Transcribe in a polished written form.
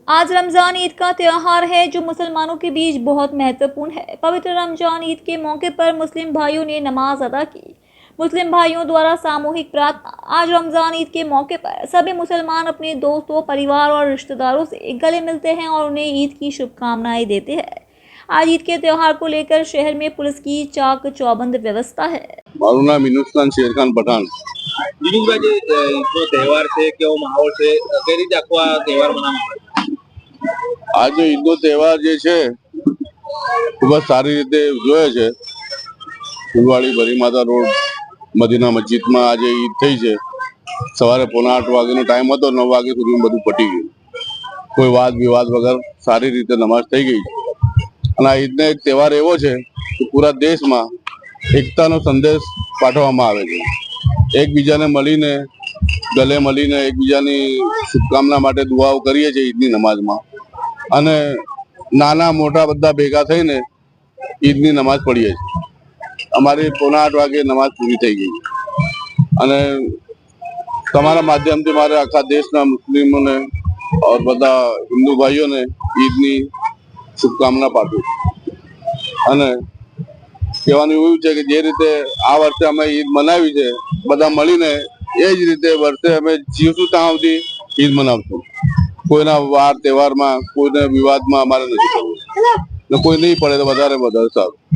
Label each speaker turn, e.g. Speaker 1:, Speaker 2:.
Speaker 1: आज रमज़ान ईद का त्यौहार है जो मुसलमानों के बीच बहुत महत्वपूर्ण है। पवित्र रमज़ान ईद के मौके पर मुस्लिम भाइयों ने नमाज अदा की। मुस्लिम भाइयों द्वारा सामूहिक प्रार्थना। आज रमज़ान ईद के मौके पर सभी मुसलमान अपने दोस्तों, परिवार और रिश्तेदारों से गले मिलते हैं और उन्हें ईद की शुभकामनाएं देते हैं। आज ईद के त्यौहार को लेकर शहर में पुलिस की चाक चौबंद व्यवस्था है।
Speaker 2: મારું નામ ઇનુસખાન શેરખાન પઠાણ।
Speaker 3: દિનેશભાઈ, જે ઈદનો તહેવાર છે, કેવો માહોલ છે, કઈ રીતે આખો આ તહેવાર મનાવવામાં આવે છે?
Speaker 2: આજે ઈદનો તહેવાર જે છે ખૂબ જ સારી રીતે ઉજવાયો છે। ફૂલવાડી ભરી માતા રોડ મદીના મસ્જિદમાં આજે ઈદ થઈ છે। સવારે 8:45 વાગ્યાનો ટાઈમ હતો, 9 વાગ્યા સુધીમાં બધું પતી ગયું। કોઈ વાદ વિવાદ વગર સારી રીતે નમાઝ થઈ ગઈ છે। અને આ ઈદનો એક તહેવાર એવો છે કે પૂરા દેશમાં એકતાનો સંદેશ પાઠવવામાં આવે છે। એકબીજાને મળીને, ગલે મળીને એકબીજાની શુભકામના માટે દુઆઓ કરીએ છીએ ઈદની નમાઝમાં। અને નાના મોટા બધા ભેગા થઈને ઈદની નમાઝ પઢીએ છીએ। અમારી 8:45 વાગે નમાઝ પૂરી થઈ ગઈ। અને તમારા માધ્યમથી મારે આખા દેશના મુસ્લિમોને और બધા હિન્દુ ભાઈઓને ઈદની શુભકામના પાઠવું છું। અને કહેવાનું એવું છે કે જે રીતે આ વર્ષે અમે ઈદ મનાવી છે, બધા મળીને એ જ રીતે વર્ષે અમે જીવશું ત્યાં સુધી ઈદ મનાવશું। કોઈના વાર તહેવારમાં, કોઈને વિવાદમાં અમારે નથી કરવું, ને કોઈ નહીં પડે તો વધારે સારું।